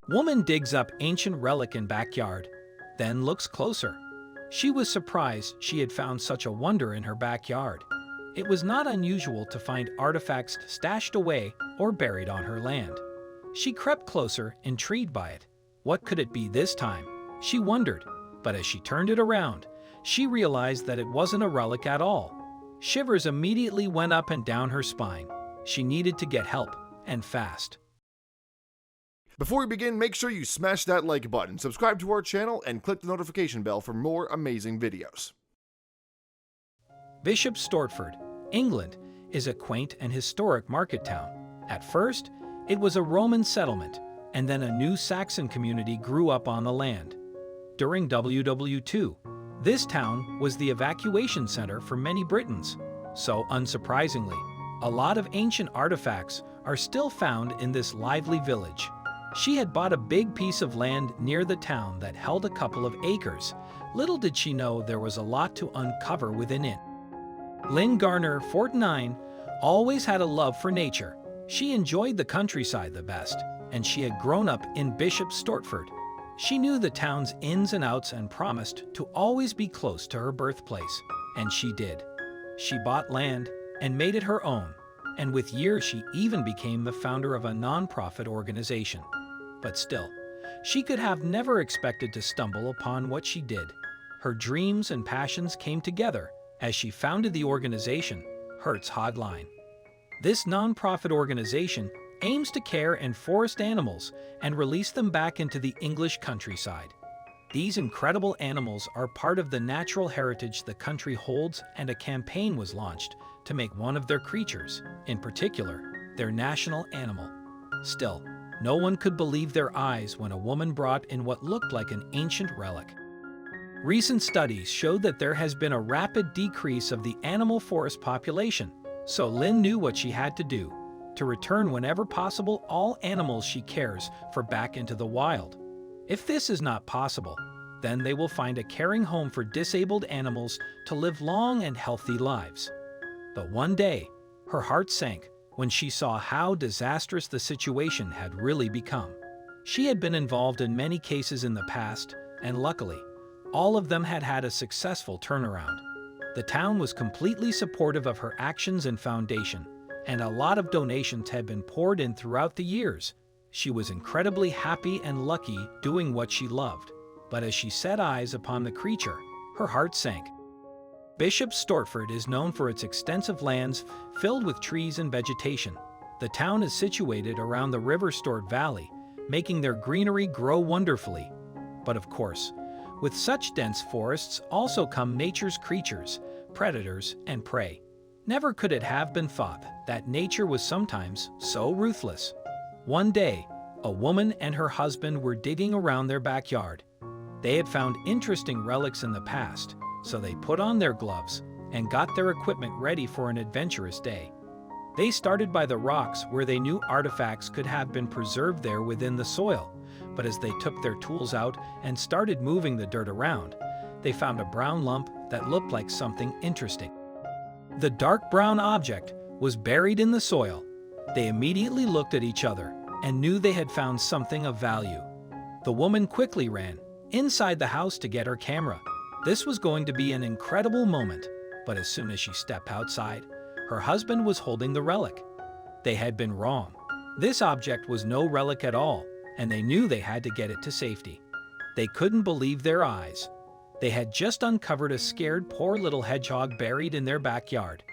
Woman digs up ancient relic in backyard, then looks closer. She was surprised she had found such a wonder in her backyard. It was not unusual to find artifacts stashed away or buried on her land. She crept closer, intrigued by it. What could it be this time? She wondered, but as she turned it around, she realized that it wasn't a relic at all. Shivers immediately went up and down her spine. She needed to get help, and fast. Before we begin, make sure you smash that like button, subscribe to our channel, and click the notification bell for more amazing videos. Bishop Stortford, England, is a quaint and historic market town. At first, it was a Roman settlement, and then a new Saxon community grew up on the land. During WW2, this town was the evacuation center for many Britons. So, unsurprisingly, a lot of ancient artifacts are still found in this lively village. She had bought a big piece of land near the town that held a couple of acres. Little did she know there was a lot to uncover within it. Lynn Garner, 49, always had a love for nature. She enjoyed the countryside the best, and she had grown up in Bishop Stortford. She knew the town's ins and outs and promised to always be close to her birthplace, and she did. She bought land and made it her own, and with years she even became the founder of a non-profit organization. But still, she could have never expected to stumble upon what she did. Her dreams and passions came together as she founded the organization, Hertz Hotline. This non-profit organization aims to care and forest animals and release them back into the English countryside. These incredible animals are part of the natural heritage the country holds, and a campaign was launched to make one of their creatures, in particular, their national animal. Still, no one could believe their eyes when a woman brought in what looked like an ancient relic. Recent studies showed that there has been a rapid decrease of the animal forest population, so Lynn knew what she had to do to return whenever possible all animals she cares for back into the wild. If this is not possible, then they will find a caring home for disabled animals to live long and healthy lives. But one day, her heart sank when she saw how disastrous the situation had really become. She had been involved in many cases in the past, and luckily, all of them had had a successful turnaround. The town was completely supportive of her actions and foundation, and a lot of donations had been poured in throughout the years. She was incredibly happy and lucky doing what she loved. But as she set eyes upon the creature, her heart sank. Bishop Stortford is known for its extensive lands filled with trees and vegetation. The town is situated around the River Stort Valley, making their greenery grow wonderfully. But of course, with such dense forests also come nature's creatures, predators, and prey. Never could it have been thought that nature was sometimes so ruthless. One day, a woman and her husband were digging around their backyard. They had found interesting relics in the past, so they put on their gloves and got their equipment ready for an adventurous day. They started by the rocks where they knew artifacts could have been preserved there within the soil, but as they took their tools out and started moving the dirt around, they found a brown lump that looked like something interesting. The dark brown object was buried in the soil. They immediately looked at each other and knew they had found something of value. The woman quickly ran inside the house to get her camera. This was going to be an incredible moment, but as soon as she stepped outside, her husband was holding the relic. They had been wrong. This object was no relic at all, and they knew they had to get it to safety. They couldn't believe their eyes. They had just uncovered a scared poor little hedgehog buried in their backyard.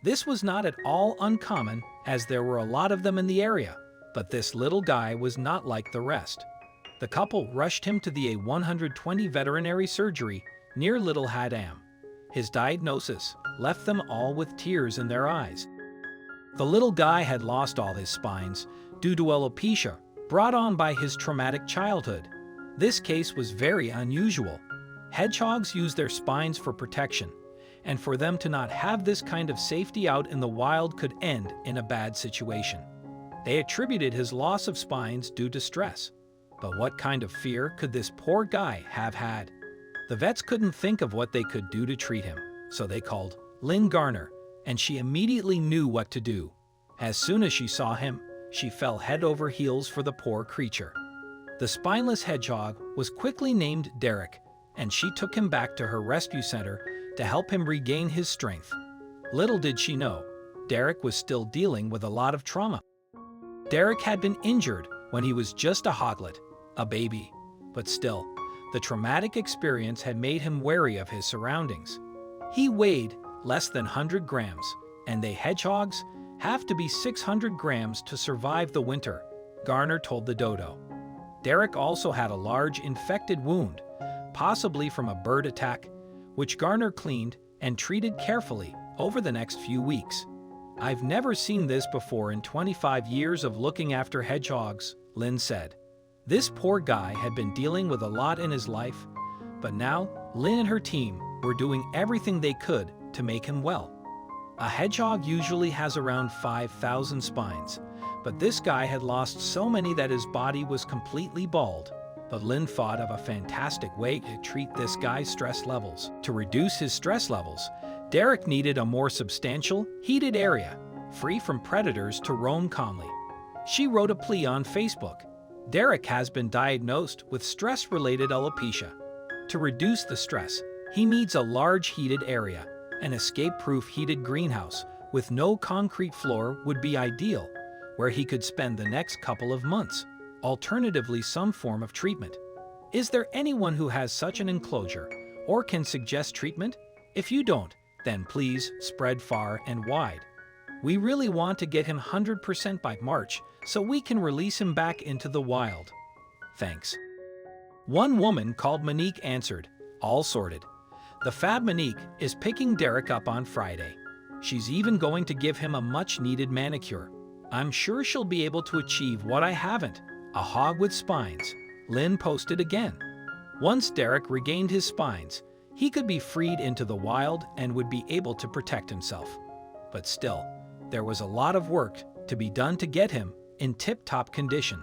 This was not at all uncommon, as there were a lot of them in the area, but this little guy was not like the rest. The couple rushed him to the A120 veterinary surgery near Little Haddam. His diagnosis left them all with tears in their eyes. The little guy had lost all his spines due to alopecia brought on by his traumatic childhood. This case was very unusual. Hedgehogs use their spines for protection, and for them to not have this kind of safety out in the wild could end in a bad situation. They attributed his loss of spines due to stress. But what kind of fear could this poor guy have had? The vets couldn't think of what they could do to treat him, so they called Lynn Garner, and she immediately knew what to do. As soon as she saw him, she fell head over heels for the poor creature. The spineless hedgehog was quickly named Derek, and she took him back to her rescue center to help him regain his strength. Little did she know, Derek was still dealing with a lot of trauma. Derek had been injured when he was just a hoglet, a baby, but still, the traumatic experience had made him wary of his surroundings. He weighed less than 100 grams, and they hedgehogs have to be 600 grams to survive the winter, Garner told the dodo. Derek also had a large infected wound, possibly from a bird attack, which Garner cleaned and treated carefully over the next few weeks. I've never seen this before in 25 years of looking after hedgehogs, Lynn said. This poor guy had been dealing with a lot in his life, but now Lynn and her team were doing everything they could to make him well. A hedgehog usually has around 5,000 spines, but this guy had lost so many that his body was completely bald. But Lynn thought of a fantastic way to treat this guy's stress levels. To reduce his stress levels, Derek needed a more substantial, heated area, free from predators to roam calmly. She wrote a plea on Facebook. Derek has been diagnosed with stress-related alopecia. To reduce the stress, he needs a large heated area. An escape-proof heated greenhouse with no concrete floor would be ideal, where he could spend the next couple of months. Alternatively, some form of treatment. Is there anyone who has such an enclosure or can suggest treatment? If you don't, then please spread far and wide. We really want to get him 100% by March so we can release him back into the wild. Thanks. One woman called Monique answered, all sorted. The fab Monique is picking Derek up on Friday. She's even going to give him a much-needed manicure. I'm sure she'll be able to achieve what I haven't, a hog with spines, Lynn posted again. Once Derek regained his spines, he could be freed into the wild and would be able to protect himself. But still, there was a lot of work to be done to get him in tip-top condition.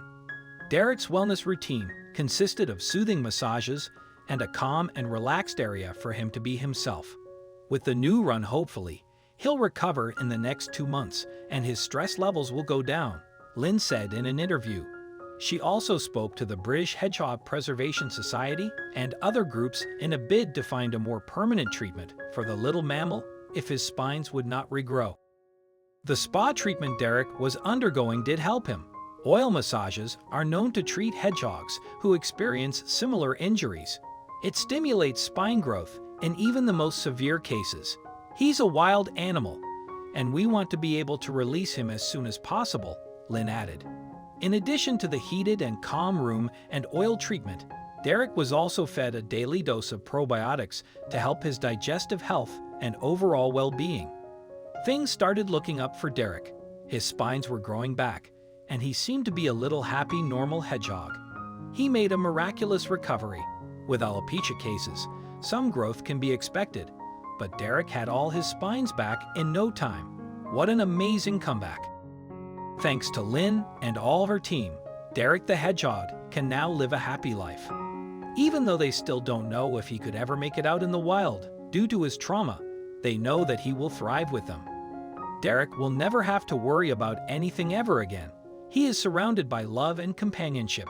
Derek's wellness routine consisted of soothing massages and a calm and relaxed area for him to be himself. With the new run, hopefully, he'll recover in the next 2 months and his stress levels will go down, Lynn said in an interview. She also spoke to the British Hedgehog Preservation Society and other groups in a bid to find a more permanent treatment for the little mammal if his spines would not regrow. The spa treatment Derek was undergoing did help him. Oil massages are known to treat hedgehogs who experience similar injuries. It stimulates spine growth in even the most severe cases. He's a wild animal, and we want to be able to release him as soon as possible, Lynn added. In addition to the heated and calm room and oil treatment, Derek was also fed a daily dose of probiotics to help his digestive health and overall well-being. Things started looking up for Derek. His spines were growing back, and he seemed to be a little happy normal hedgehog. He made a miraculous recovery. With alopecia cases, some growth can be expected, but Derek had all his spines back in no time. What an amazing comeback. Thanks to Lynn and all of her team, Derek the hedgehog can now live a happy life. Even though they still don't know if he could ever make it out in the wild due to his trauma, they know that he will thrive with them. Derek will never have to worry about anything ever again. He is surrounded by love and companionship,